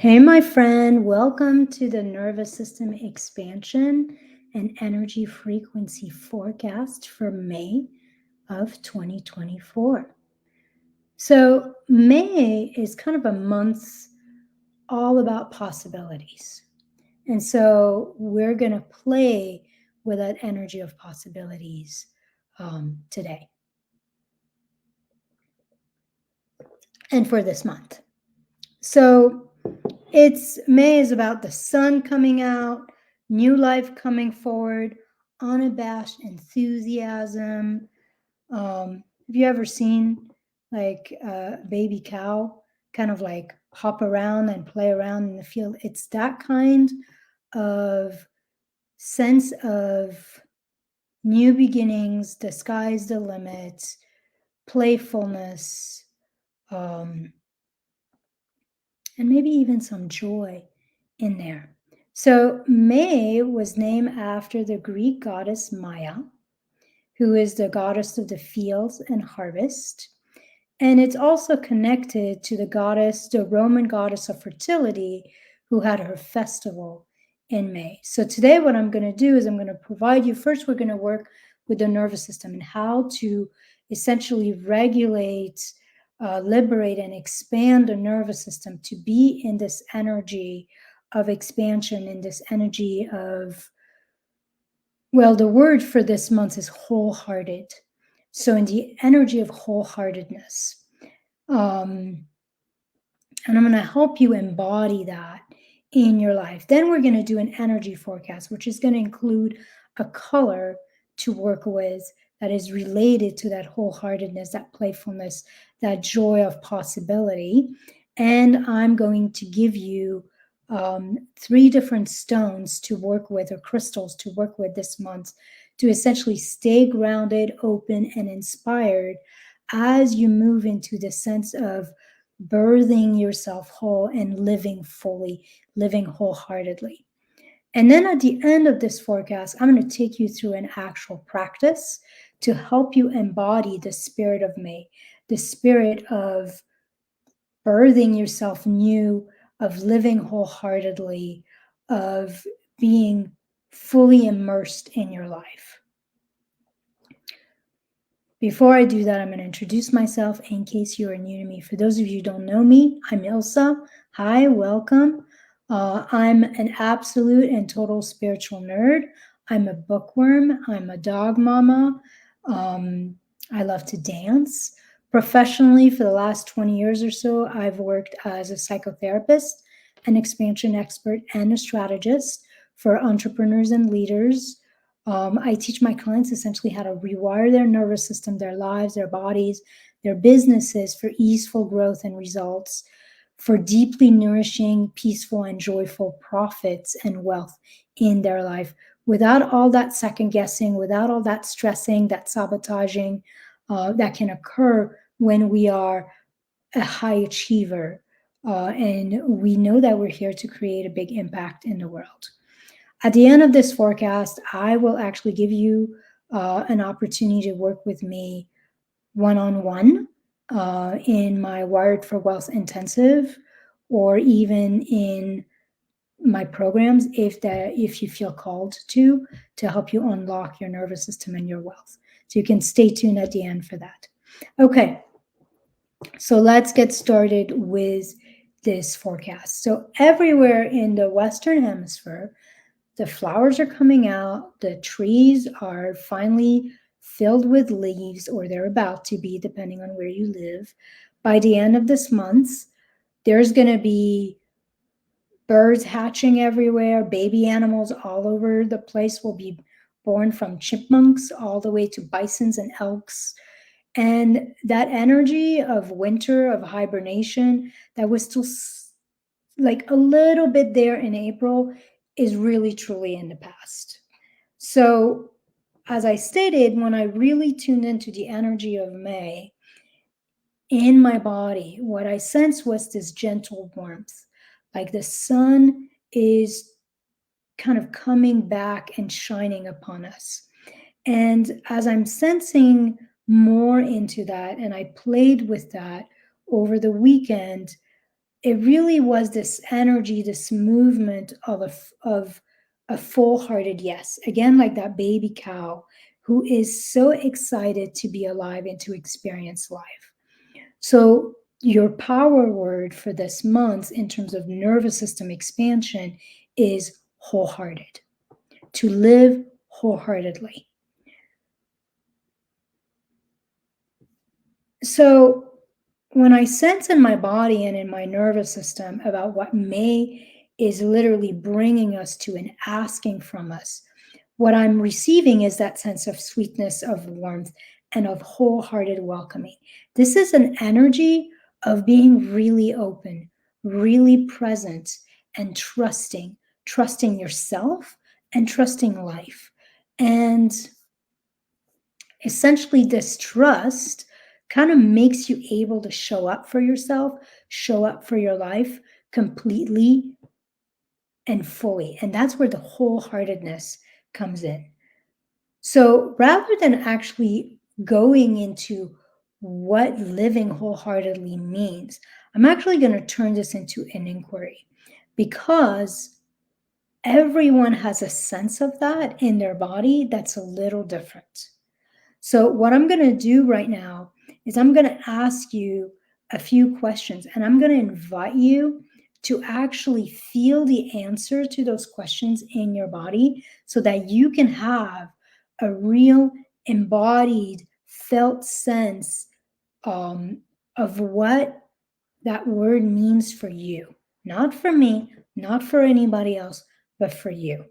Hey, my friend, welcome to the nervous system expansion and energy frequency forecast for May of 2024. So, May is kind of a month all about possibilities. And so, we're going to play with that energy of possibilities today and for this month. So, May is about the sun coming out, new life coming forward, unabashed enthusiasm. Have you ever seen like a baby cow kind of like hop around and play around in the field? It's that kind of sense of new beginnings, the sky's the limit, playfulness, um, and maybe even some joy in there. So May was named after the Greek goddess Maya, who is the goddess of the fields and harvest. And it's also connected to the Roman goddess of fertility, who had her festival in May. So today, what I'm going to do is I'm going to provide you, first, we're going to work with the nervous system and how to essentially regulate, liberate, and expand the nervous system to be in this energy of expansion, in this energy of, well, the word for this month is wholehearted. So, in the energy of wholeheartedness. And I'm going to help you embody that in your life. Then we're going to do an energy forecast, which is going to include a color to work with that is related to that wholeheartedness, that playfulness, that joy of possibility. And I'm going to give you 3 different stones to work with, or crystals to work with this month, to essentially stay grounded, open, and inspired as you move into the sense of birthing yourself whole and living fully, living wholeheartedly. And then at the end of this forecast, I'm going to take you through an actual practice to help you embody the spirit of May, the spirit of birthing yourself new, of living wholeheartedly, of being fully immersed in your life. Before I do that, I'm going to introduce myself in case you are new to me. For those of you who don't know me, I'm Ilsa. Hi, welcome. I'm an absolute and total spiritual nerd. I'm a bookworm. I'm a dog mama. I love to dance. Professionally, for the last 20 years or so, I've worked as a psychotherapist, an expansion expert, and a strategist for entrepreneurs and leaders. I teach my clients essentially how to rewire their nervous system, their lives, their bodies, their businesses for easeful growth and results, for deeply nourishing, peaceful, and joyful profits and wealth in their life without all that second guessing, without all that stressing, that sabotaging that can occur when we are a high achiever. And we know that we're here to create a big impact in the world. At the end of this forecast, I will actually give you an opportunity to work with me one-on-one in my Wired for Wealth intensive, or even in my programs if you feel called to help you unlock your nervous system and your wealth. So you can stay tuned at the end for that. Okay, so let's get started with this forecast. So everywhere in the Western Hemisphere, the flowers are coming out, the trees are finally filled with leaves, or they're about to be, depending on where you live. By the end of this month, there's going to be birds hatching everywhere, baby animals all over the place will be born, from chipmunks all the way to bisons and elks. And that energy of winter, of hibernation, that was still like a little bit there in April, is really truly in the past. So, as I stated, when I really tuned into the energy of May in my body, what I sensed was this gentle warmth. Like the sun is kind of coming back and shining upon us. And as I'm sensing more into that, and I played with that over the weekend, it really was this energy, this movement of a full-hearted yes. Again, like that baby cow who is so excited to be alive and to experience life. So your power word for this month in terms of nervous system expansion is wholehearted, to live wholeheartedly. So when I sense in my body and in my nervous system about what May is literally bringing us to and asking from us, what I'm receiving is that sense of sweetness, of warmth, and of wholehearted welcoming. This is an energy of being really open, really present, and trusting yourself and trusting life. And essentially, this trust kind of makes you able to show up for yourself, show up for your life completely and fully. And that's where the wholeheartedness comes in. So rather than actually going into what living wholeheartedly means, I'm actually going to turn this into an inquiry because everyone has a sense of that in their body that's a little different. So, what I'm going to do right now is I'm going to ask you a few questions and I'm going to invite you to actually feel the answer to those questions in your body so that you can have a real embodied, felt sense of what that word means for you. Not for me, not for anybody else, but for you.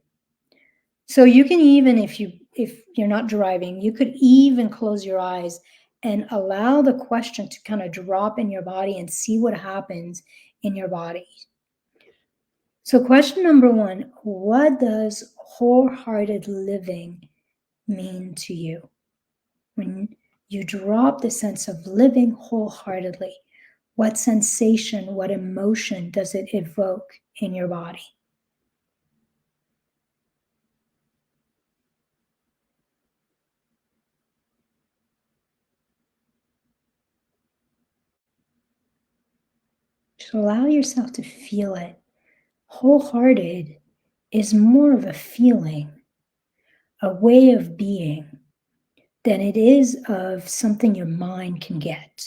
So you can even, if you're not driving, you could even close your eyes and allow the question to kind of drop in your body and see what happens in your body. So question number one, what does wholehearted living mean to you? When you drop the sense of living wholeheartedly, what sensation, what emotion does it evoke in your body? Just allow yourself to feel it. Wholehearted is more of a feeling, a way of being, than it is of something your mind can get.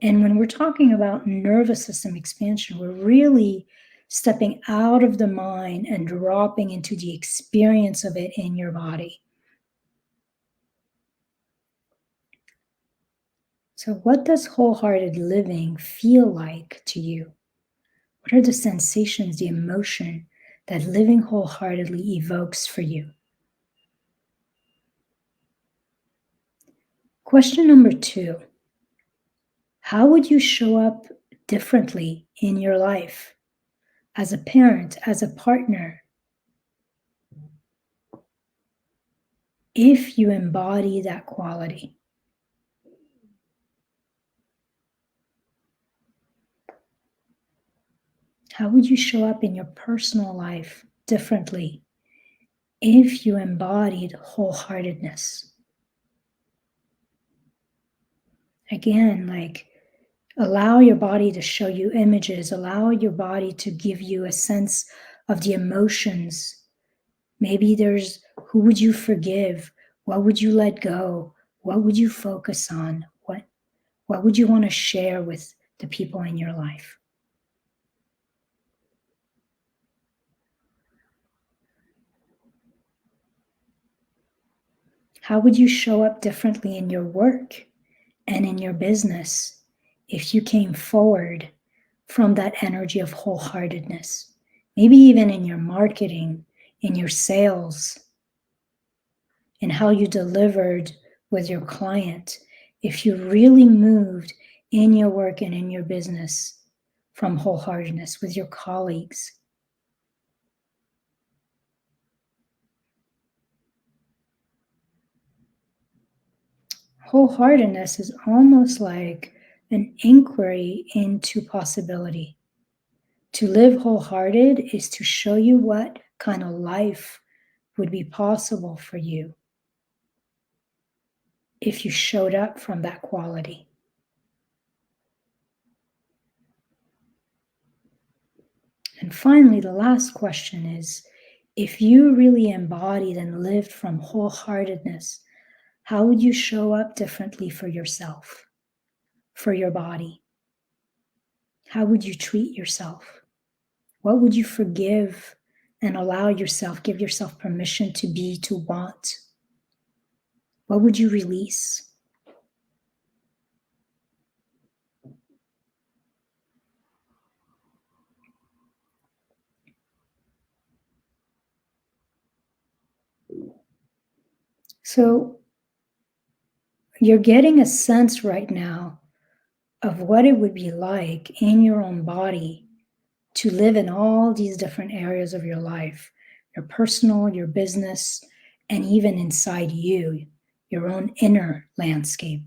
And when we're talking about nervous system expansion, we're really stepping out of the mind and dropping into the experience of it in your body. So, what does wholehearted living feel like to you? What are the sensations, the emotion that living wholeheartedly evokes for you? Question number two, how would you show up differently in your life as a parent, as a partner, if you embody that quality? How would you show up in your personal life differently if you embodied wholeheartedness? Again, like allow your body to show you images, allow your body to give you a sense of the emotions. Maybe there's who would you forgive? What would you let go? What would you focus on? What would you want to share with the people in your life? How would you show up differently in your work and in your business if you came forward from that energy of wholeheartedness? Maybe even in your marketing, in your sales, in how you delivered with your client, if you really moved in your work and in your business from wholeheartedness with your colleagues. Wholeheartedness is almost like an inquiry into possibility. To live wholehearted is to show you what kind of life would be possible for you if you showed up from that quality. And finally, the last question is, if you really embodied and lived from wholeheartedness, how would you show up differently for yourself, for your body? How would you treat yourself? What would you forgive and allow yourself, give yourself permission to be, to want? What would you release? So you're getting a sense right now of what it would be like in your own body to live in all these different areas of your life, your personal, your business, and even inside you, your own inner landscape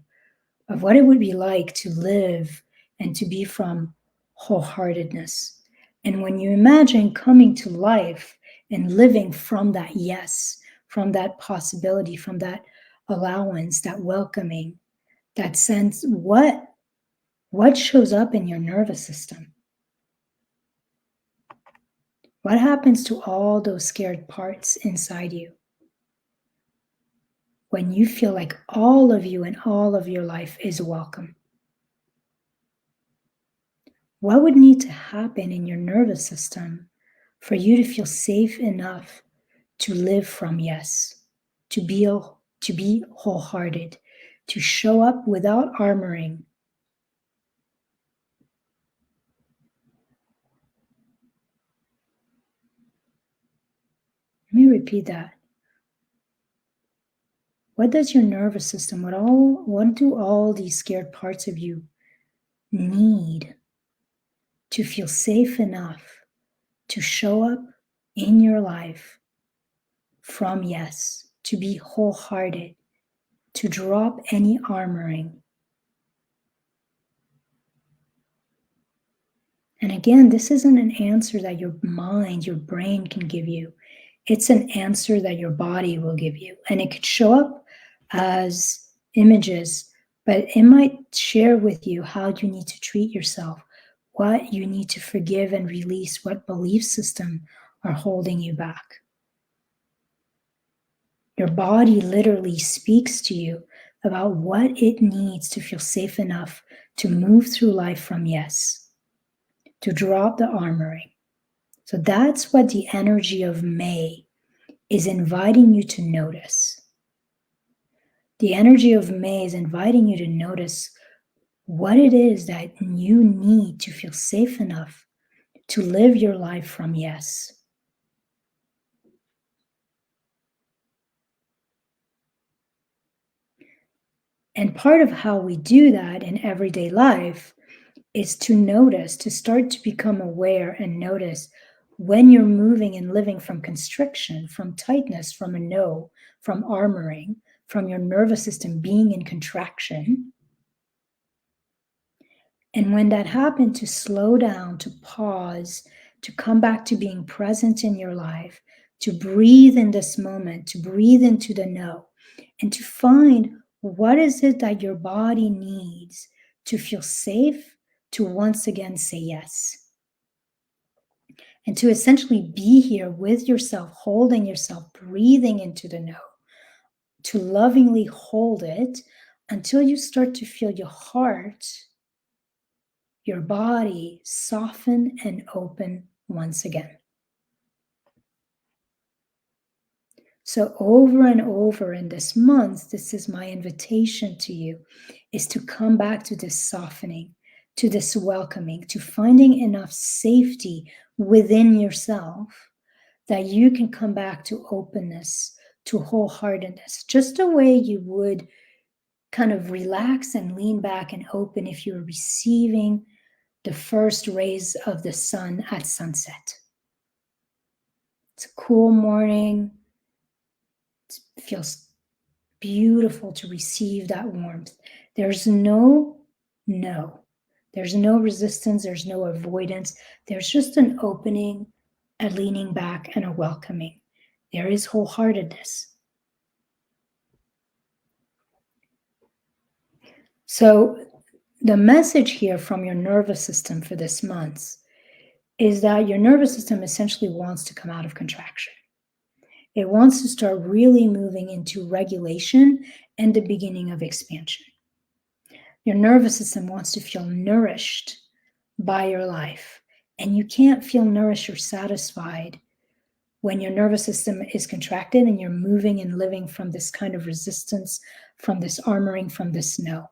of what it would be like to live and to be from wholeheartedness. And when you imagine coming to life and living from that yes, from that possibility, from that allowance, that welcoming, that sense, what shows up in your nervous system? What happens to all those scared parts inside you when you feel like all of you and all of your life is welcome? What would need to happen in your nervous system for you to feel safe enough to live from yes, to be wholehearted, to show up without armoring? Let me repeat that. What does your nervous system, what do all these scared parts of you need to feel safe enough to show up in your life from yes, to be wholehearted, to drop any armoring? And again, this isn't an answer that your mind, your brain can give you. It's an answer that your body will give you. And it could show up as images, but it might share with you how you need to treat yourself, what you need to forgive and release, what belief system are holding you back. Your body literally speaks to you about what it needs to feel safe enough to move through life from yes, to drop the armoring. So that's what the energy of May is inviting you to notice. The energy of May is inviting you to notice what it is that you need to feel safe enough to live your life from yes. And part of how we do that in everyday life is to notice, to start to become aware and notice when you're moving and living from constriction, from tightness, from a no, from armoring, from your nervous system being in contraction. And when that happened, to slow down, to pause, to come back to being present in your life, to breathe in this moment, to breathe into the no, and to find what is it that your body needs to feel safe, to once again say yes. And to essentially be here with yourself, holding yourself, breathing into the no, to lovingly hold it until you start to feel your heart, your body soften and open once again. So over and over in this month, this is my invitation to you, is to come back to this softening, to this welcoming, to finding enough safety within yourself that you can come back to openness, to wholeheartedness, just the way you would kind of relax and lean back and open if you're receiving the first rays of the sun at sunset. It's a cool morning. It feels beautiful to receive that warmth. There's no. There's no resistance. There's no avoidance. There's just an opening, a leaning back, and a welcoming. There is wholeheartedness. So the message here from your nervous system for this month is that your nervous system essentially wants to come out of contraction. It wants to start really moving into regulation and the beginning of expansion. Your nervous system wants to feel nourished by your life. And you can't feel nourished or satisfied when your nervous system is contracted and you're moving and living from this kind of resistance, from this armoring, from this no.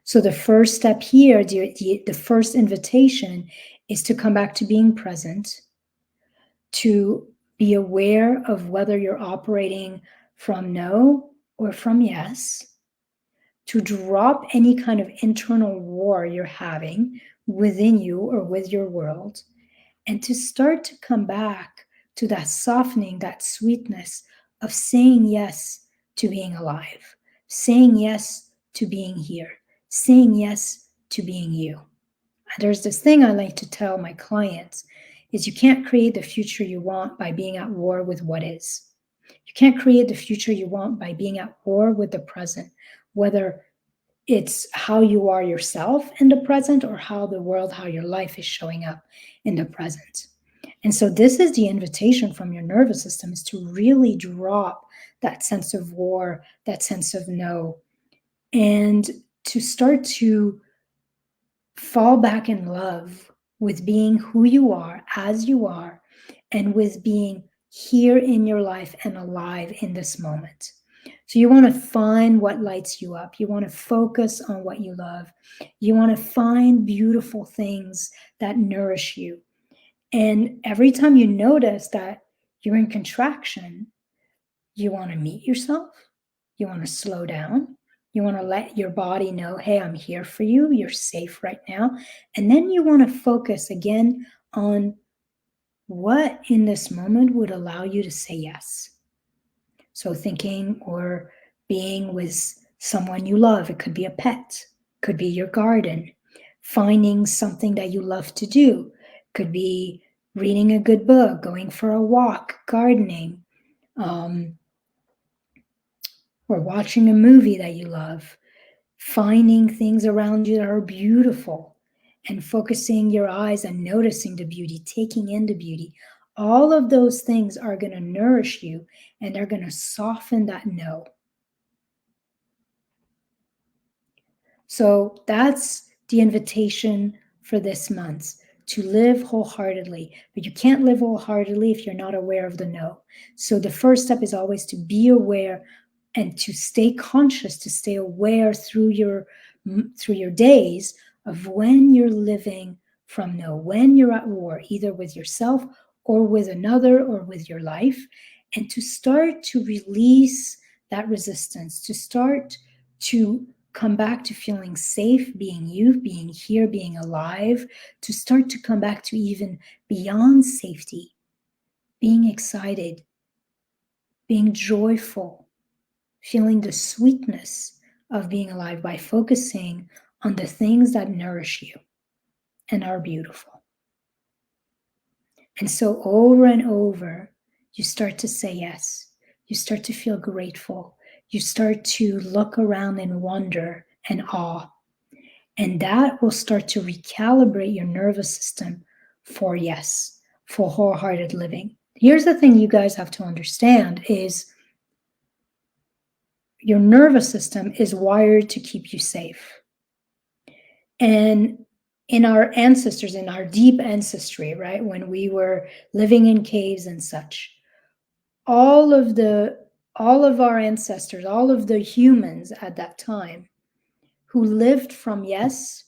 So the first step here, the first invitation is to come back to being present, to be aware of whether you're operating from no or from yes, to drop any kind of internal war you're having within you or with your world, and to start to come back to that softening, that sweetness of saying yes to being alive, saying yes to being here, saying yes to being you. There's this thing I like to tell my clients is you can't create the future you want by being at war with what is. You can't create the future you want by being at war with the present, whether it's how you are yourself in the present or how the world, how your life is showing up in the present. And so this is the invitation from your nervous system, is to really drop that sense of war, that sense of no, and to start to fall back in love with being who you are as you are, and with being here in your life and alive in this moment. So you want to find what lights you up. You want to focus on what you love. You want to find beautiful things that nourish you. And every time you notice that you're in contraction, you want to meet yourself. You want to slow down. You want to let your body know, hey, I'm here for you. You're safe right now. And then you want to focus again on what in this moment would allow you to say yes. So thinking or being with someone you love, it could be a pet, could be your garden, finding something that you love to do, could be reading a good book, going for a walk, gardening, or watching a movie that you love, finding things around you that are beautiful and focusing your eyes and noticing the beauty, taking in the beauty. All of those things are going to nourish you and they're going to soften that no. So that's the invitation for this month, to live wholeheartedly. But you can't live wholeheartedly if you're not aware of the no. So the first step is always to be aware and to stay conscious, to stay aware through your days of when you're living from no, when you're at war, either with yourself or with another or with your life, and to start to release that resistance, to start to come back to feeling safe, being you, being here, being alive, to start to come back to even beyond safety, being excited, being joyful, feeling the sweetness of being alive by focusing on the things that nourish you and are beautiful. And so over and over, you start to say yes. You start to feel grateful. You start to look around in wonder and awe. And that will start to recalibrate your nervous system for yes, for wholehearted living. Here's the thing you guys have to understand is your nervous system is wired to keep you safe. And in our ancestors, in our deep ancestry, right, when we were living in caves and such, all of our ancestors, all of the humans at that time who lived from yes,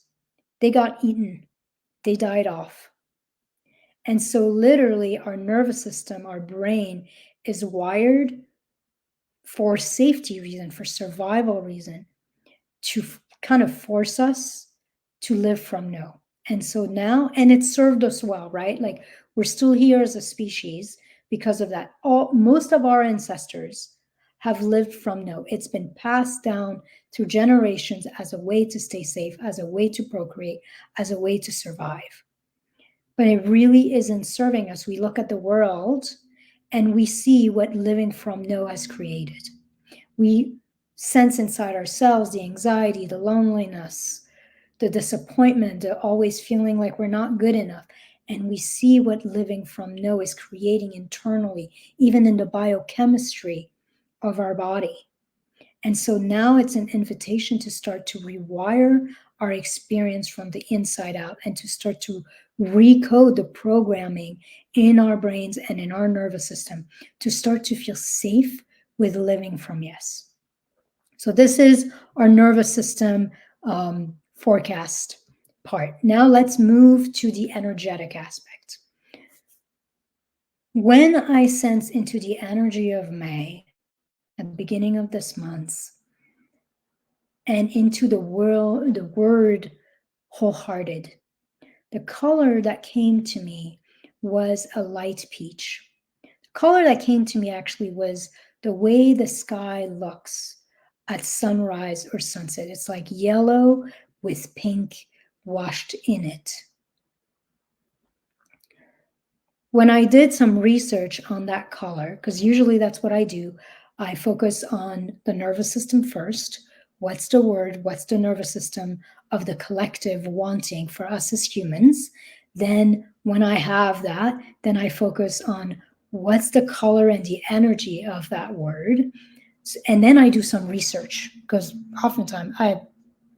they got eaten, they died off. And so literally our nervous system, our brain is wired for safety reason, for survival reason, to kind of force us to live from no. And so now, and it served us well, right? Like we're still here as a species because of that. Most of our ancestors have lived from no. It's been passed down through generations as a way to stay safe, as a way to procreate, as a way to survive. But it really isn't serving us. We look at the world and we see what living from no has created. We sense inside ourselves the anxiety, the loneliness, the disappointment, the always feeling like we're not good enough. and we see what living from no is creating internally, even in the biochemistry of our body. And so now it's an invitation to start to rewire our experience from the inside out and to start to recode the programming in our brains and in our nervous system to start to feel safe with living from yes. So this is our nervous system forecast part. Now let's move to the energetic aspect. When I sense into the energy of May at the beginning of this month, and into the word wholehearted, the color that came to me was a light peach. The color that came to me actually was the way the sky looks at sunrise or sunset. It's like yellow with pink washed in it. When I did some research on that color, because usually that's what I do, I focus on the nervous system first. What's the word? What's the nervous system of the collective wanting for us as humans? Then when I have that, then I focus on what's the color and the energy of that word. And then I do some research, because oftentimes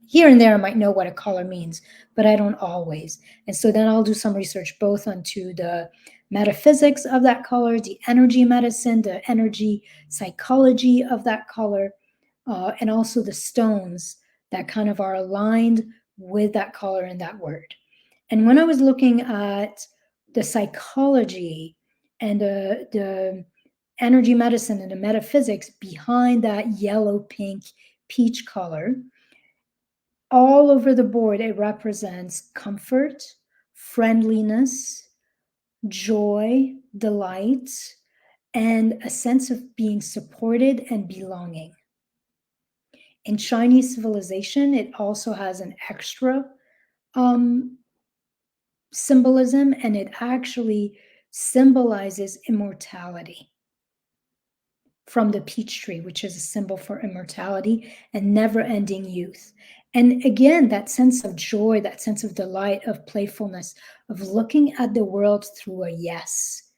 here and there I might know what a color means, but I don't always. And so then I'll do some research both onto the metaphysics of that color, the energy medicine, the energy psychology of that color, and also the stones that kind of are aligned with that color and that word. And when I was looking at the psychology and the energy medicine and the metaphysics behind that yellow, pink, peach color, all over the board, it represents comfort, friendliness, joy, delight, and a sense of being supported and belonging. In Chinese civilization, it also has an extra symbolism, and it actually symbolizes immortality from the peach tree, which is a symbol for immortality and never-ending youth. And again, that sense of joy, that sense of delight, of playfulness, of looking at the world through a yes,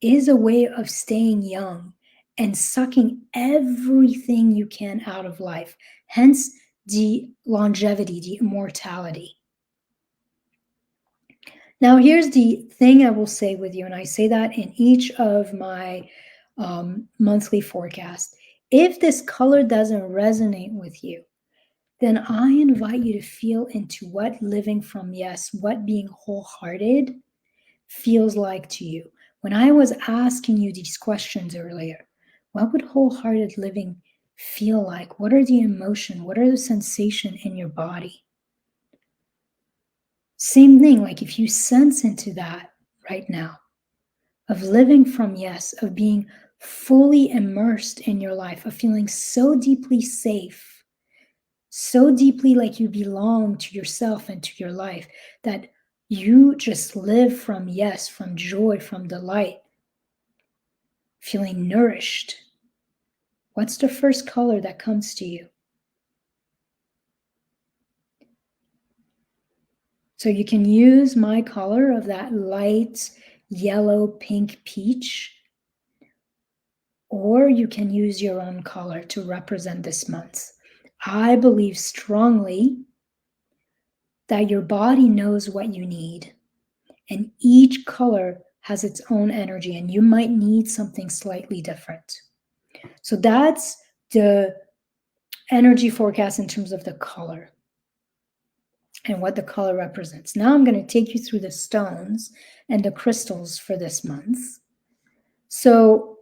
is a way of staying young and sucking everything you can out of life. Hence the longevity, the immortality. Now, here's the thing I will say with you, and I say that in each of my monthly forecast. If this color doesn't resonate with you, then I invite you to feel into what living from yes, what being wholehearted feels like to you. When I was asking you these questions earlier, what would wholehearted living feel like? What are the emotion? What are the sensation in your body? Same thing, like if you sense into that right now, of living from yes, of being fully immersed in your life, of feeling so deeply safe, so deeply like you belong to yourself and to your life, that you just live from yes, from joy, from delight, feeling nourished. What's the first color that comes to you? So you can use my color of that light yellow, pink, peach, or you can use your own color to represent this month. I believe strongly that your body knows what you need, and each color has its own energy, and you might need something slightly different. So that's the energy forecast in terms of the color and what the color represents. Now I'm going to take you through the stones and the crystals for this month. So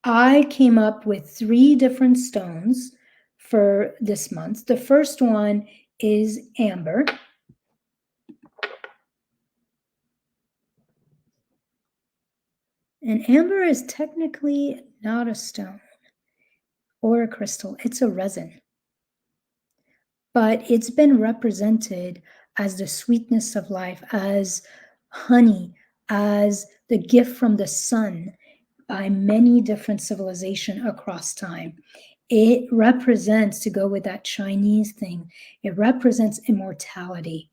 I came up with 3 different stones for this month. The first one is amber. And amber is technically not a stone or a crystal, it's a resin. But it's been represented as the sweetness of life, as honey, as the gift from the sun by many different civilizations across time. It represents, to go with that Chinese thing, it represents immortality.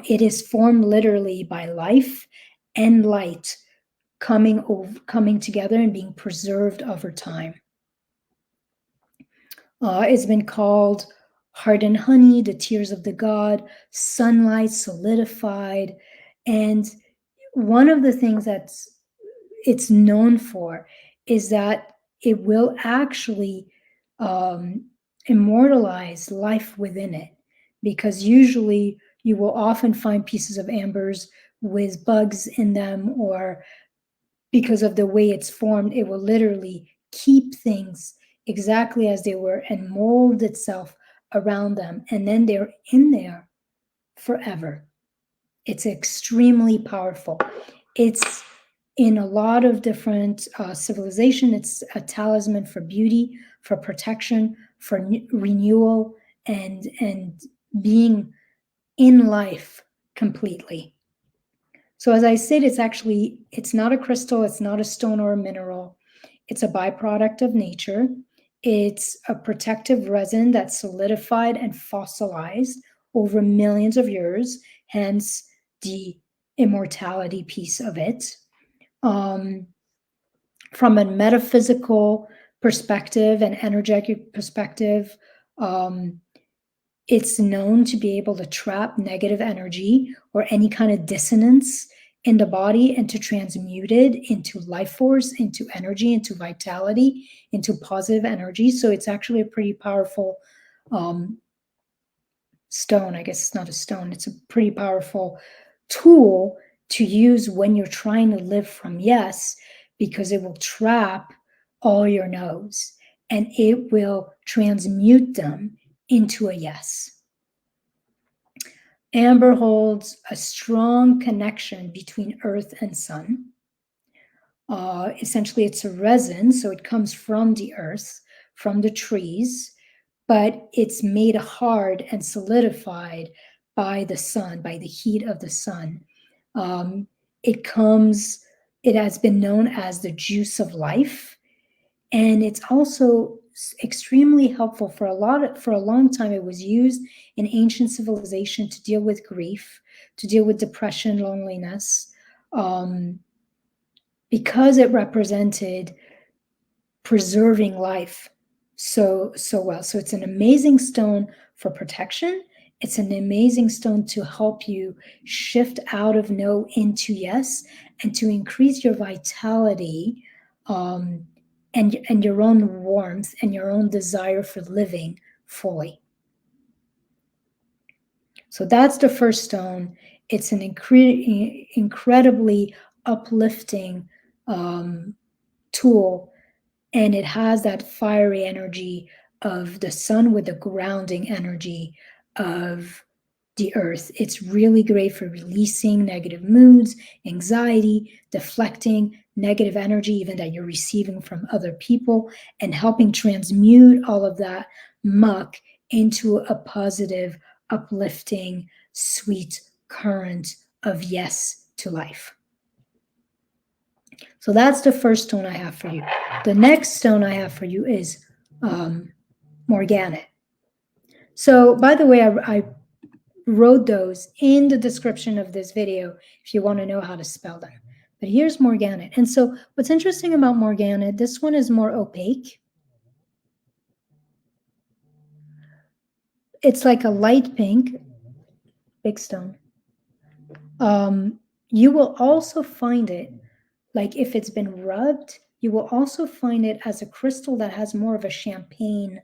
It is formed literally by life and light coming together and being preserved over time. It's been called heart and honey, the tears of the god, sunlight solidified. And one of the things it's known for is that it will actually immortalize life within it, because usually you will often find pieces of ambers with bugs in them, or because of the way it's formed, it will literally keep things exactly as they were and mold itself around them. And then they're in there forever. It's extremely powerful. It's in a lot of different civilization. It's a talisman for beauty, for protection, for renewal, and being in life completely. So as I said, it's not a crystal, it's not a stone or a mineral. It's a byproduct of nature. It's a protective resin that's solidified and fossilized over millions of years, hence the immortality piece of it. From a metaphysical perspective and energetic perspective, it's known to be able to trap negative energy or any kind of dissonance in the body and to transmute it into life force, into energy, into vitality, into positive energy. So it's actually a pretty powerful stone. I guess it's not a stone, it's a pretty powerful tool to use when you're trying to live from yes, because it will trap all your no's and it will transmute them into a yes. Amber holds a strong connection between earth and sun. Essentially, it's a resin, so it comes from the earth, from the trees, but it's made hard and solidified by the sun, by the heat of the sun. It has been known as the juice of life, and it's also extremely helpful for a long time. It was used in ancient civilization to deal with grief, to deal with depression, loneliness, because it represented preserving life so well. So it's an amazing stone for protection. It's an amazing stone to help you shift out of no into yes, and to increase your vitality, and your own warmth and your own desire for living fully. So that's the first stone. It's an incredibly uplifting tool, and it has that fiery energy of the sun with the grounding energy of the earth. It's really great for releasing negative moods, anxiety, deflecting negative energy, even that you're receiving from other people, and helping transmute all of that muck into a positive, uplifting, sweet current of yes to life. So that's the first stone I have for you. The next stone I have for you is Morganite. So, by the way, I wrote those in the description of this video if you want to know how to spell them. But here's Morganite. And so what's interesting about Morganite, this one is more opaque. It's like a light pink, big stone. You will also find it, like if it's been rubbed, you will also find it as a crystal that has more of a champagne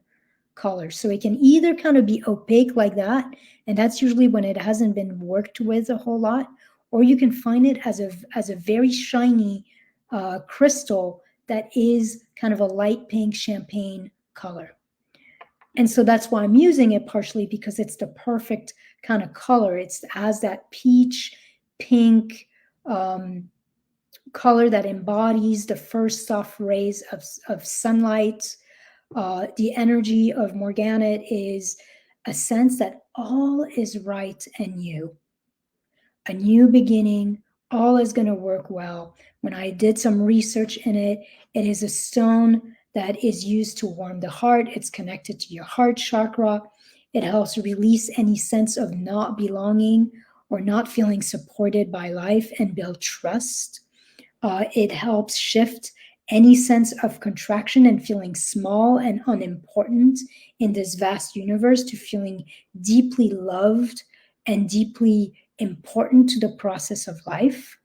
color. So it can either kind of be opaque like that, and that's usually when it hasn't been worked with a whole lot, or you can find it as a very shiny crystal that is kind of a light pink champagne color. And so that's why I'm using it, partially because it's the perfect kind of color. It has that peach pink color that embodies the first soft rays of sunlight. The energy of Morganite is a sense that all is right and new. A new beginning, all is going to work well. When I did some research in it, it is a stone that is used to warm the heart. It's connected to your heart chakra. It helps release any sense of not belonging or not feeling supported by life and build trust. It helps shift any sense of contraction and feeling small and unimportant in this vast universe to feeling deeply loved and deeply important to the process of life.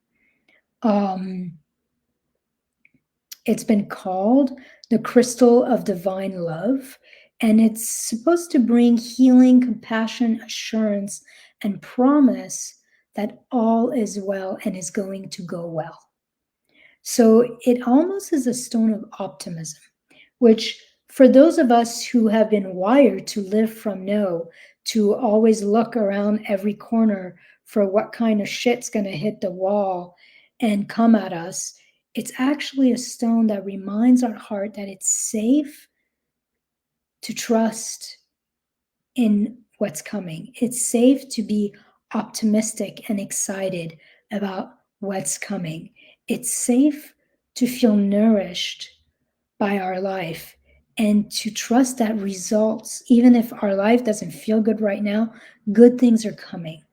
Um, it's been called the crystal of divine love, and it's supposed to bring healing, compassion, assurance, and promise that all is well and is going to go well. So it almost is a stone of optimism, which for those of us who have been wired to live from no, to always look around every corner for what kind of shit's going to hit the wall and come at us, it's actually a stone that reminds our heart that it's safe to trust in what's coming. It's safe to be optimistic and excited about what's coming. It's safe to feel nourished by our life and to trust that results, even if our life doesn't feel good right now, good things are coming.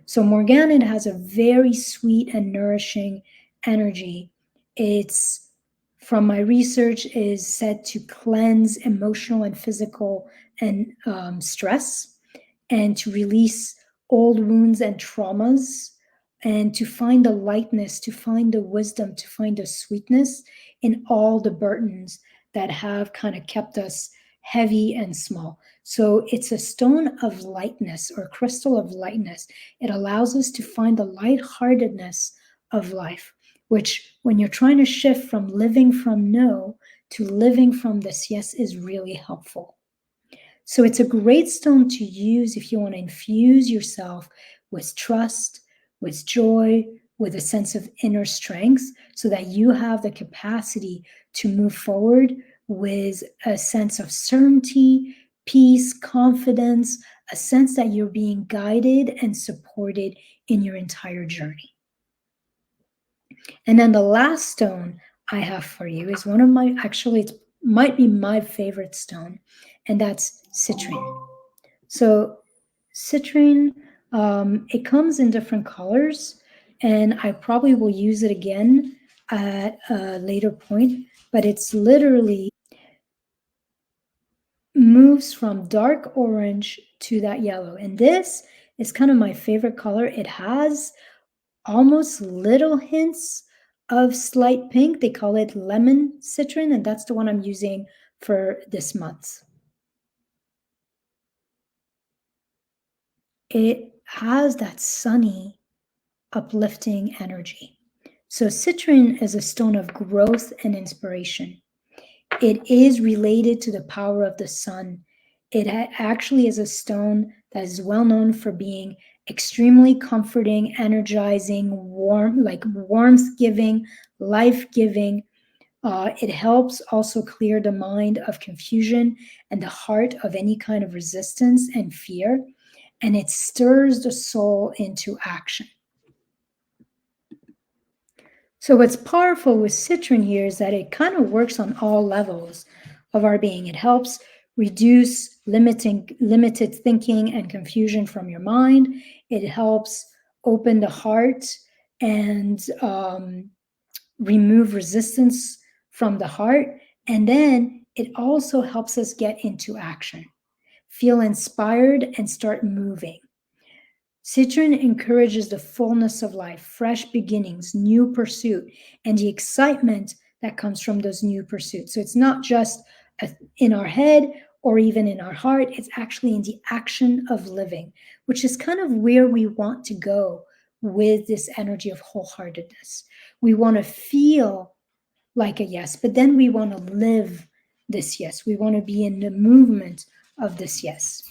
So Morganite has a very sweet and nourishing energy. It's, from my research, is said to cleanse emotional and physical and stress, and to release old wounds and traumas, and to find the lightness, to find the wisdom, to find the sweetness in all the burdens that have kind of kept us heavy and small. So it's a stone of lightness, or crystal of lightness. It allows us to find the lightheartedness of life, which, when you're trying to shift from living from no to living from this yes, is really helpful. So it's a great stone to use if you want to infuse yourself with trust, with joy, with a sense of inner strength, so that you have the capacity to move forward with a sense of certainty, peace, confidence, a sense that you're being guided and supported in your entire journey. And then the last stone I have for you is one of my, actually, it might be my favorite stone, and that's citrine. So citrine, it comes in different colors, and I probably will use it again at a later point, but it's literally moves from dark orange to that yellow. And this is kind of my favorite color. It has almost little hints of slight pink. They call it lemon citrine, and that's the one I'm using for this month. It has that sunny, uplifting energy. So citrine is a stone of growth and inspiration. It is related to the power of the sun. It actually is a stone that is well known for being extremely comforting, energizing, warm, like warmth giving, life giving. It helps also clear the mind of confusion and the heart of any kind of resistance and fear. And it stirs the soul into action. So what's powerful with citrine here is that it kind of works on all levels of our being. It helps reduce limited thinking and confusion from your mind. It helps open the heart and remove resistance from the heart. And then it also helps us get into action, feel inspired, and start moving. Citrine encourages the fullness of life, fresh beginnings, new pursuit, and the excitement that comes from those new pursuits. So it's not just in our head or even in our heart, it's actually in the action of living, which is kind of where we want to go with this energy of wholeheartedness. We want to feel like a yes, but then we want to live this yes. We want to be in the movement of this yes.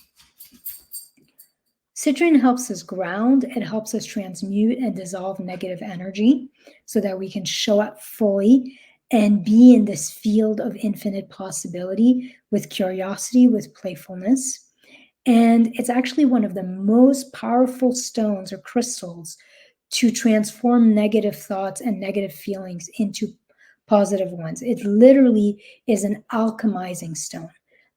Citrine helps us ground. It helps us transmute and dissolve negative energy so that we can show up fully and be in this field of infinite possibility with curiosity, with playfulness. And it's actually one of the most powerful stones or crystals to transform negative thoughts and negative feelings into positive ones. It literally is an alchemizing stone.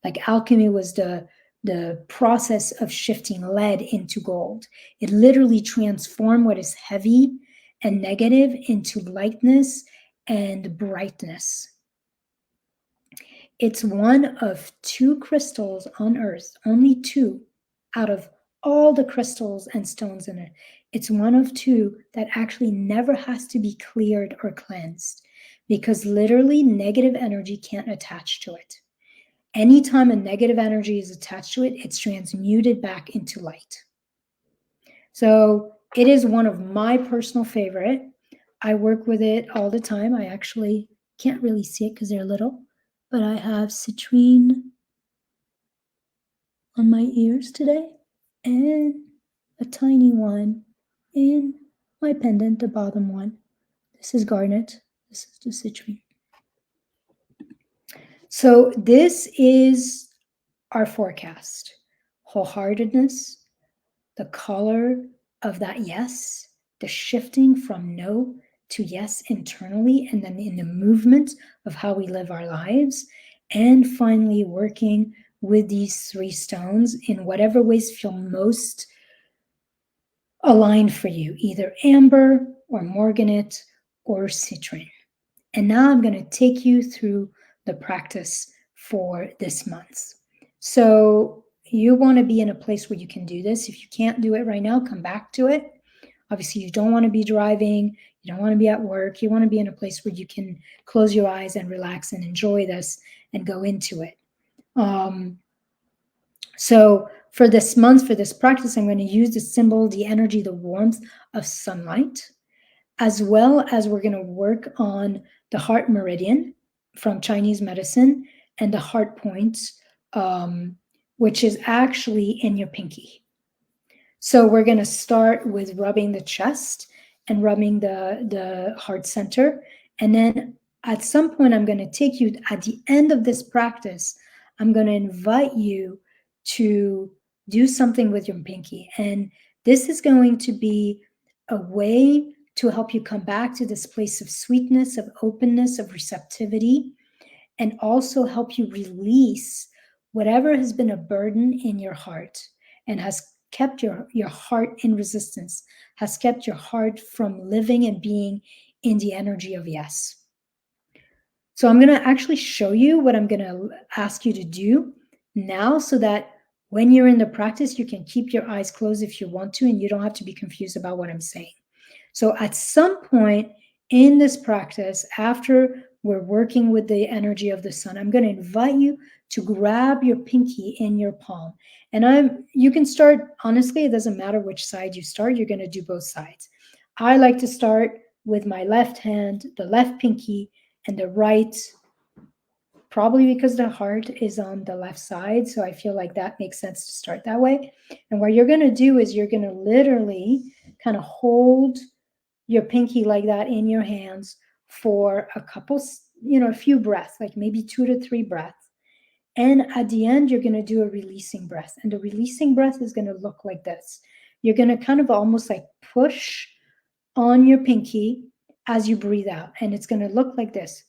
Like alchemy was the the process of shifting lead into gold. It literally transformed what is heavy and negative into lightness and brightness. It's one of two crystals on Earth, only two out of all the crystals and stones in it. It's one of two that actually never has to be cleared or cleansed because literally negative energy can't attach to it. Anytime a negative energy is attached to it, it's transmuted back into light. So it is one of my personal favorite. I work with it all the time. I actually can't really see it because they're little, but I have citrine on my ears today and a tiny one in my pendant, the bottom one. This is garnet. This is the citrine. So this is our forecast. Wholeheartedness, the color of that yes, the shifting from no to yes internally, and then in the movement of how we live our lives, and finally working with these three stones in whatever ways feel most aligned for you, either amber or morganite or citrine. And now I'm going to take you through the practice for this month. So you want to be in a place where you can do this. If you can't do it right now, come back to it. Obviously, you don't want to be driving. You don't want to be at work. You want to be in a place where you can close your eyes and relax and enjoy this and go into it. So for this month, for this practice, I'm going to use the symbol, the energy, the warmth of sunlight, as well as we're going to work on the heart meridian from Chinese medicine and the heart points, which is actually in your pinky. So we're going to start with rubbing the chest and rubbing the heart center. And then at some point, I'm going to take you at the end of this practice, I'm going to invite you to do something with your pinky. And this is going to be a way to help you come back to this place of sweetness, of openness, of receptivity, and also help you release whatever has been a burden in your heart and has kept your heart in resistance, has kept your heart from living and being in the energy of yes. So I'm going to actually show you what I'm going to ask you to do now so that when you're in the practice, you can keep your eyes closed if you want to, and you don't have to be confused about what I'm saying. So at some point in this practice, after we're working with the energy of the sun, I'm going to invite you to grab your pinky in your palm. And you can start, honestly, it doesn't matter which side you start, you're going to do both sides. I like to start with my left hand, the left pinky, and the right, probably because the heart is on the left side. So I feel like that makes sense to start that way. And what you're going to do is you're going to literally kind of hold your pinky like that in your hands for a few breaths, like maybe 2 to 3 breaths. And at the end, you're going to do a releasing breath. And the releasing breath is going to look like this. You're going to kind of almost like push on your pinky as you breathe out. And it's going to look like this.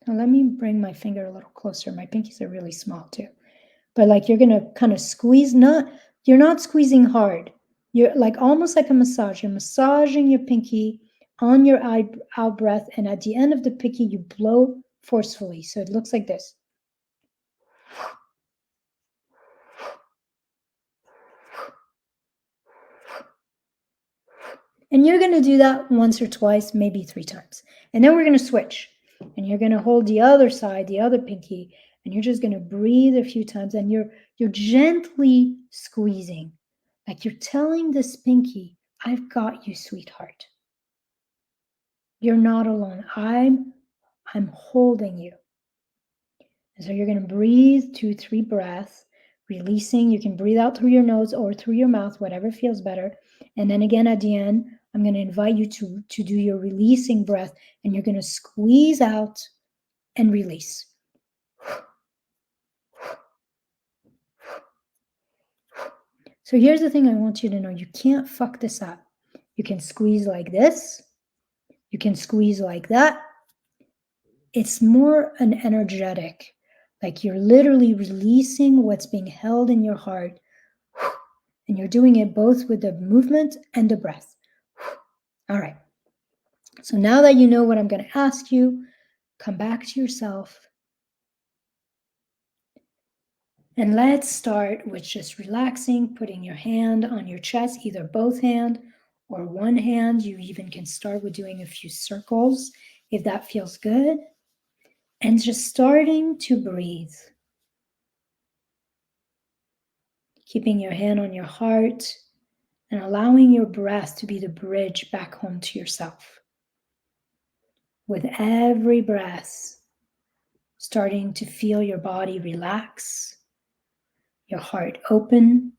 Now let me bring my finger a little closer. My pinkies are really small too. But like you're going to kind of squeeze, you're not squeezing hard. You're like almost like a massage. You're massaging your pinky on your out breath. And at the end of the pinky, you blow forcefully. So it looks like this. And you're going to do that once or twice, maybe 3 times. And then we're going to switch. And you're going to hold the other side, the other pinky, and you're just going to breathe a few times. And you're gently squeezing. Like you're telling this pinky, I've got you, sweetheart. You're not alone. I'm holding you. And so you're going to breathe 2, 3 breaths, releasing. You can breathe out through your nose or through your mouth, whatever feels better. And then again at the end, I'm going to invite you to do your releasing breath, and you're going to squeeze out and release. So here's the thing I want you to know. You can't fuck this up. You can squeeze like this. You can squeeze like that. It's more an energetic, like you're literally releasing what's being held in your heart. And you're doing it both with the movement and the breath. All right. So now that you know what I'm going to ask you, come back to yourself. And let's start with just relaxing, putting your hand on your chest, either both hand or one hand. You even can start with doing a few circles if that feels good. And just starting to breathe. Keeping your hand on your heart and allowing your breath to be the bridge back home to yourself. With every breath, starting to feel your body relax, your heart open,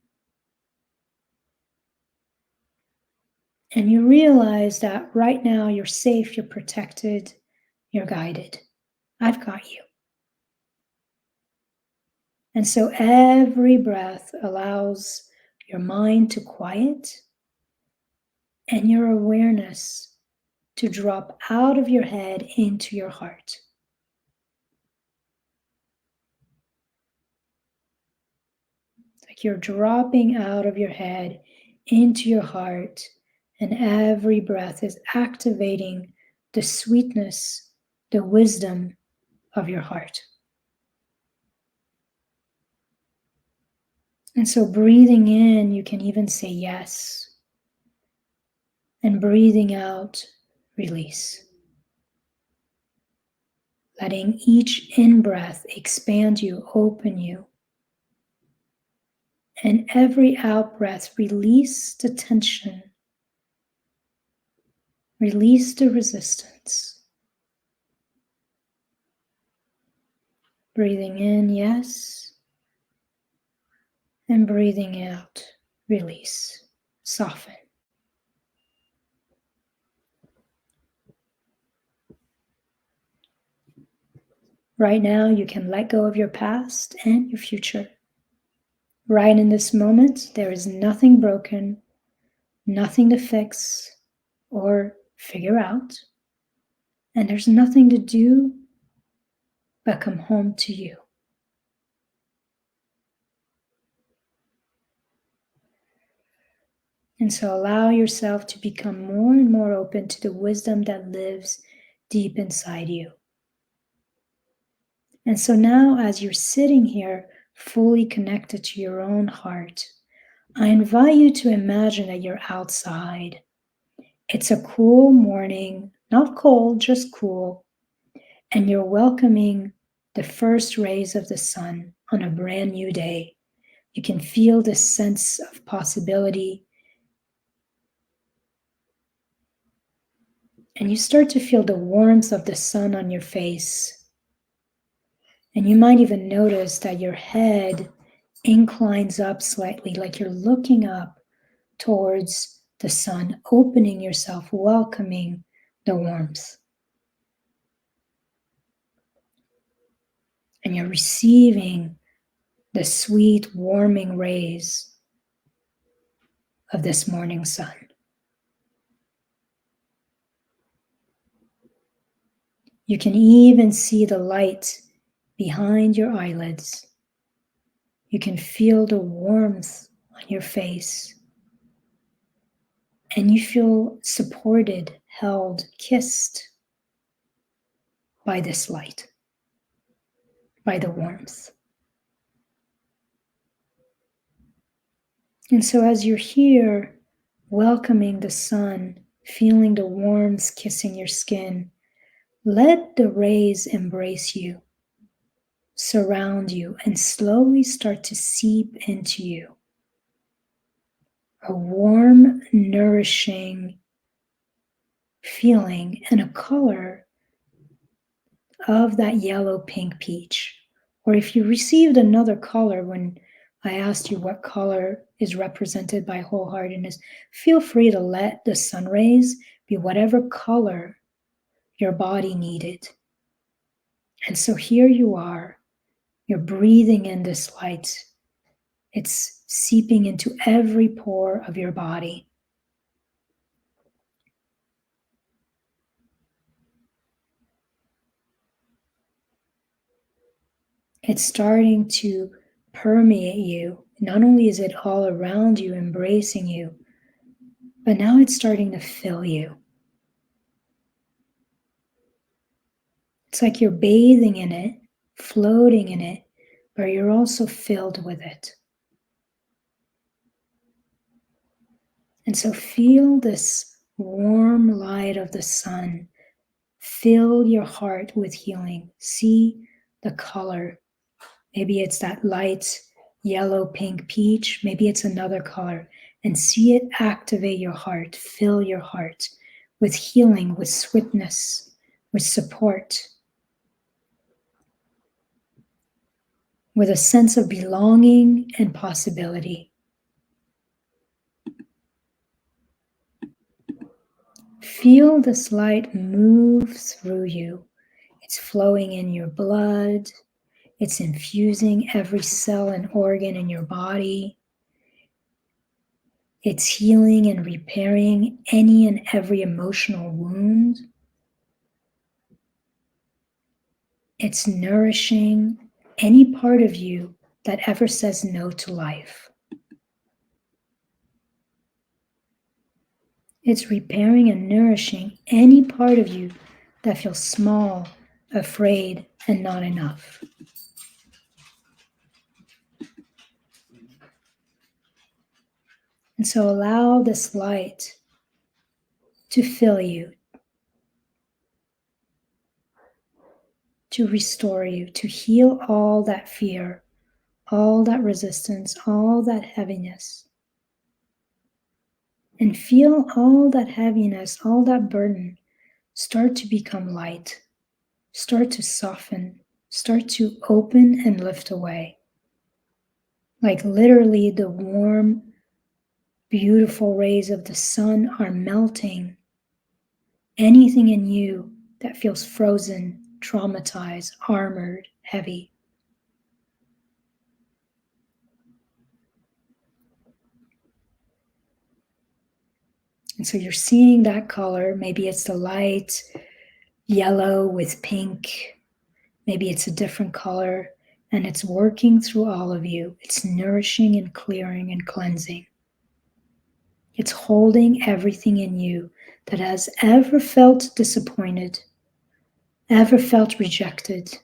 and you realize that right now you're safe, you're protected, you're guided. I've got you. And so every breath allows your mind to quiet and your awareness to drop out of your head into your heart. Like you're dropping out of your head into your heart, and every breath is activating the sweetness, the wisdom of your heart. And so breathing in, you can even say yes. And breathing out, release. Letting each in-breath expand you, open you. And every out-breath, release the tension. Release the resistance. Breathing in, yes. And breathing out, release, soften. Right now, you can let go of your past and your future. Right in this moment, there is nothing broken, nothing to fix or figure out, and there's nothing to do but come home to you. And so allow yourself to become more and more open to the wisdom that lives deep inside you. And so now, as you're sitting here fully connected to your own heart, I invite you to imagine that you're outside. It's a cool morning, not cold, just cool, and you're welcoming the first rays of the sun on a brand new day. You can feel this sense of possibility, and you start to feel the warmth of the sun on your face. And you might even notice that your head inclines up slightly, like you're looking up towards the sun, opening yourself, welcoming the warmth. And you're receiving the sweet, warming rays of this morning sun. You can even see the light behind your eyelids. You can feel the warmth on your face. And you feel supported, held, kissed by this light, by the warmth. And so as you're here, welcoming the sun, feeling the warmth kissing your skin, let the rays embrace you, surround you, and slowly start to seep into you. A warm, nourishing feeling and a color of that yellow, pink, peach. Or if you received another color when I asked you what color is represented by wholeheartedness, feel free to let the sun rays be whatever color your body needed. And so here you are, you're breathing in this light. It's seeping into every pore of your body. It's starting to permeate you. Not only is it all around you, embracing you, but now it's starting to fill you. It's like you're bathing in it, floating in it, but you're also filled with it. And so feel this warm light of the sun fill your heart with healing. See the color. Maybe it's that light yellow, pink, peach. Maybe it's another color. And see it activate your heart, fill your heart with healing, with sweetness, with support, with a sense of belonging and possibility. Feel this light move through you. It's flowing in your blood. It's infusing every cell and organ in your body. It's healing and repairing any and every emotional wound. It's nourishing any part of you that ever says no to life. It's repairing and nourishing any part of you that feels small, afraid, and not enough. And so allow this light to fill you, to restore you, to heal all that fear, all that resistance, all that heaviness. And feel all that heaviness, all that burden start to become light, start to soften, start to open and lift away. Like literally the warm, beautiful rays of the sun are melting anything in you that feels frozen, traumatized, armored, heavy. And so you're seeing that color. Maybe it's the light yellow with pink. Maybe it's a different color. And it's working through all of you. It's nourishing and clearing and cleansing. It's holding everything in you that has ever felt disappointed, ever felt rejected,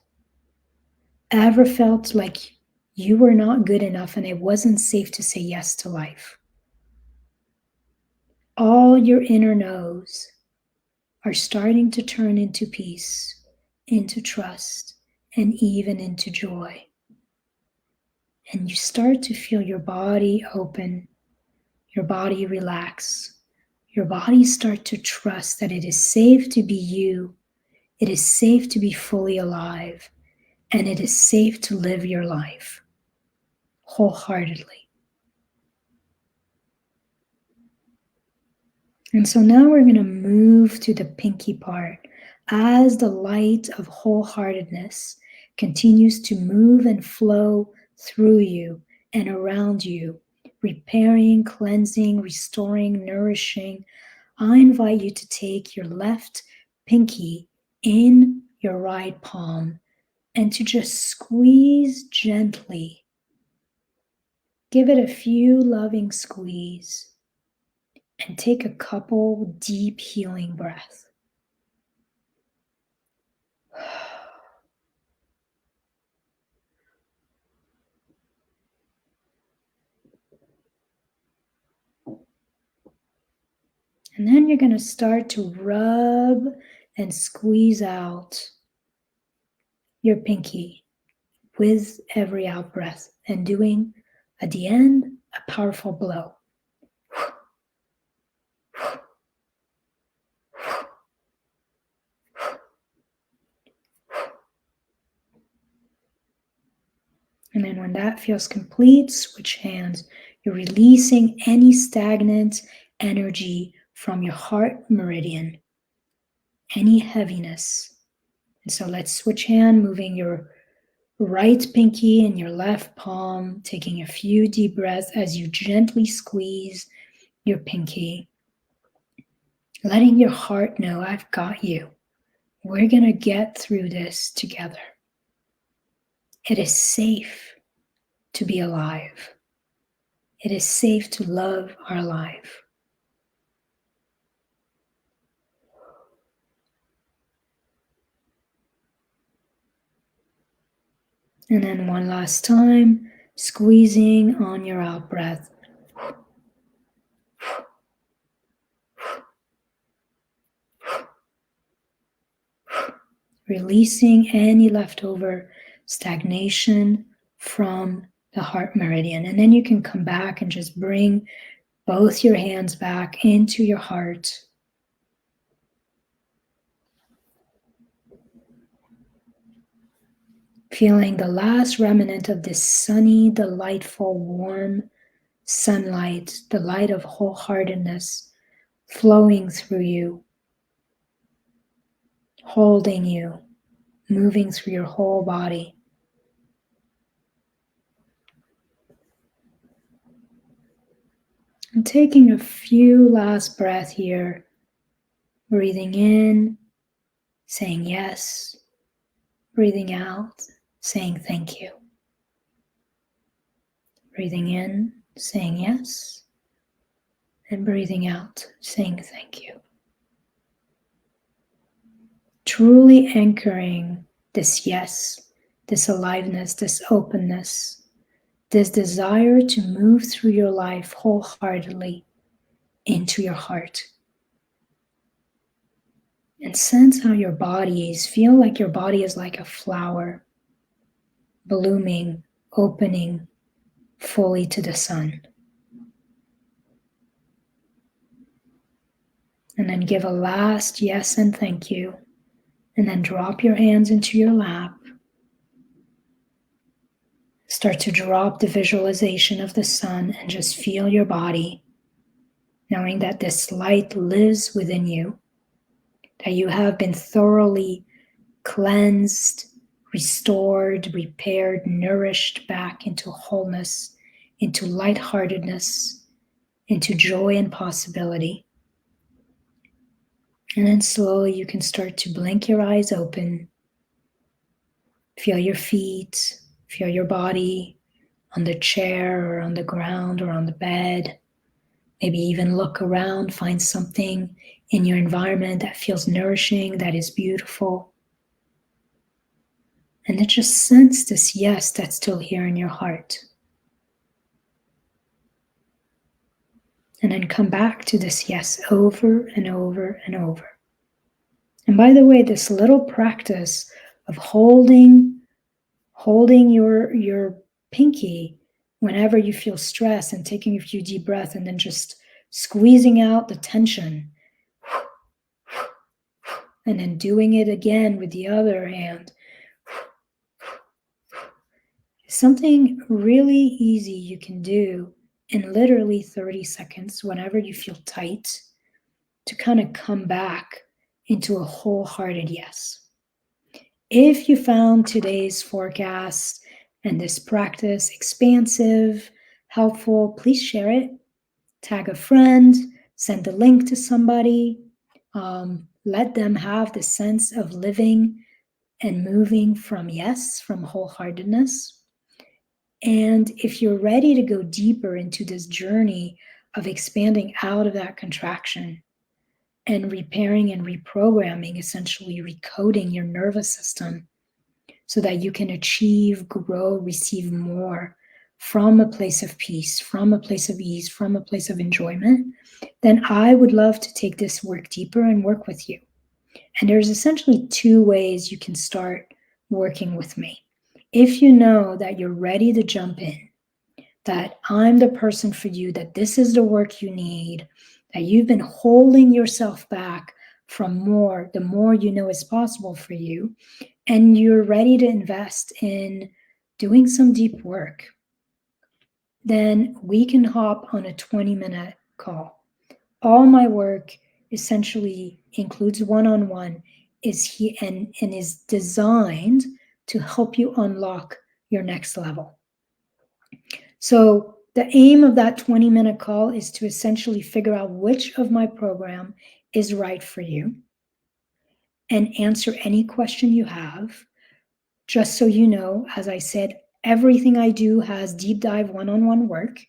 ever felt like you were not good enough and it wasn't safe to say yes to life. All your inner no's are starting to turn into peace, into trust, and even into joy. And you start to feel your body open, your body relax, your body start to trust that it is safe to be you, it is safe to be fully alive, and it is safe to live your life wholeheartedly. And so now we're going to move to the pinky part as the light of wholeheartedness continues to move and flow through you and around you, repairing, cleansing, restoring, nourishing. I invite you to take your left pinky in your right palm and to just squeeze gently. Give it a few loving squeeze. And take a couple deep healing breaths. And then you're going to start to rub and squeeze out your pinky with every out breath and doing, at the end, a powerful blow. And then when that feels complete, switch hands. You're releasing any stagnant energy from your heart meridian, any heaviness. And so let's switch hand, moving your right pinky in your left palm, taking a few deep breaths as you gently squeeze your pinky, letting your heart know, I've got you. We're going to get through this together. It is safe to be alive. It is safe to love our life. And then one last time, squeezing on your out breath. Releasing any leftover stagnation from the heart meridian. And then you can come back and just bring both your hands back into your heart. Feeling the last remnant of this sunny, delightful, warm sunlight, the light of wholeheartedness flowing through you, holding you, moving through your whole body. And taking a few last breaths here, breathing in, saying yes, breathing out, saying thank you. Breathing in, saying yes, and breathing out, saying thank you. Truly anchoring this yes, this aliveness, this openness, this desire to move through your life wholeheartedly into your heart. And sense how your body is. Feel like your body is like a flower, blooming, opening fully to the sun. And then give a last yes and thank you. And then drop your hands into your lap. Start to drop the visualization of the sun and just feel your body, knowing that this light lives within you, that you have been thoroughly cleansed, restored, repaired, nourished back into wholeness, into lightheartedness, into joy and possibility. And then slowly you can start to blink your eyes open. Feel your feet, feel your body on the chair or on the ground or on the bed. Maybe even look around, find something in your environment that feels nourishing, that is beautiful. And then just sense this yes that's still here in your heart. And then come back to this yes over and over and over. And by the way, this little practice of holding your pinky whenever you feel stress and taking a few deep breaths and then just squeezing out the tension and then doing it again with the other hand. Something really easy you can do in literally 30 seconds whenever you feel tight to kind of come back into a wholehearted yes. If you found today's forecast and this practice expansive, helpful, please share it. Tag a friend, send the link to somebody. Let them have the sense of living and moving from yes, from wholeheartedness. And if you're ready to go deeper into this journey of expanding out of that contraction and repairing and reprogramming, essentially recoding your nervous system so that you can achieve, grow, receive more from a place of peace, from a place of ease, from a place of enjoyment, then I would love to take this work deeper and work with you. And there's essentially two ways you can start working with me. If you know that you're ready to jump in, that I'm the person for you, that this is the work you need, that you've been holding yourself back from more, the more you know is possible for you, and you're ready to invest in doing some deep work, then we can hop on a 20-minute call. All my work essentially includes one-on-one and is designed to help you unlock your next level. So the aim of that 20-minute call is to essentially figure out which of my program is right for you and answer any question you have. Just so you know, as I said, everything I do has deep dive one-on-one work,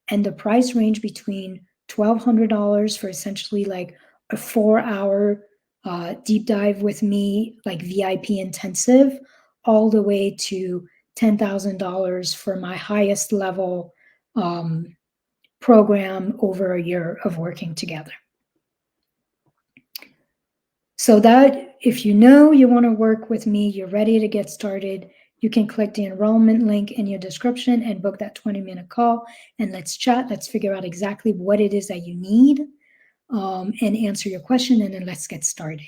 and the price range between $1,200 for essentially like a 4-hour deep dive with me, like VIP intensive, all the way to $10,000 for my highest level program over a year of working together. So that if you know you want to work with me, you're ready to get started, you can click the enrollment link in your description and book that 20-minute call, and let's chat. Let's figure out exactly what it is that you need and answer your question, and then let's get started.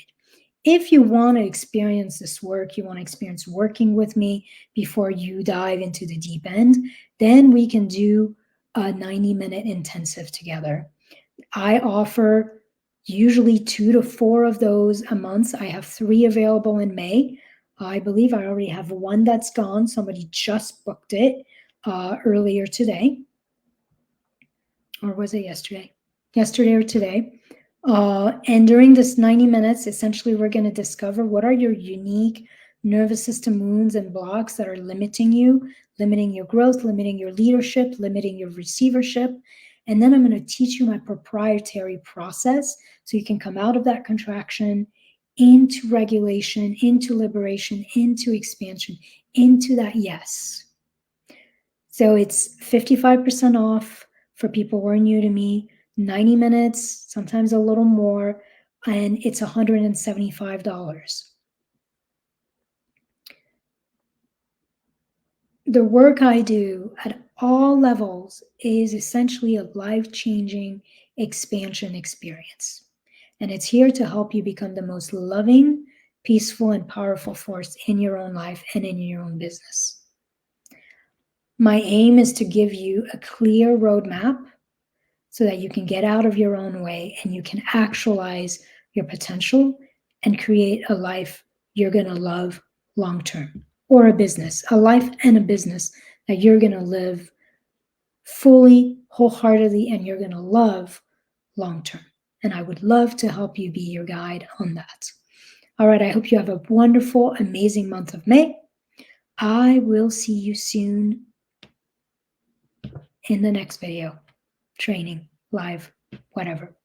If you want to experience this work, you want to experience working with me before you dive into the deep end, then we can do a 90-minute intensive together. I offer usually 2 to 4 of those a month. I have 3 available in May. I believe I already have 1 that's gone. Somebody just booked it earlier today. Or was it yesterday? Yesterday or today. And during this 90 minutes, essentially, we're going to discover what are your unique nervous system wounds and blocks that are limiting you, limiting your growth, limiting your leadership, limiting your receivership. And then I'm going to teach you my proprietary process so you can come out of that contraction into regulation, into liberation, into expansion, into that yes. So it's 55% off for people who are new to me, 90 minutes, sometimes a little more, and it's $175. The work I do at all levels is essentially a life-changing expansion experience. And it's here to help you become the most loving, peaceful, and powerful force in your own life and in your own business. My aim is to give you a clear roadmap so that you can get out of your own way and you can actualize your potential and create a life you're going to love long term, or a business, a life and a business that you're going to live fully, wholeheartedly, and you're going to love long term. And I would love to help you be your guide on that. All right, I hope you have a wonderful, amazing month of May. I will see you soon in the next video, training, live, whatever.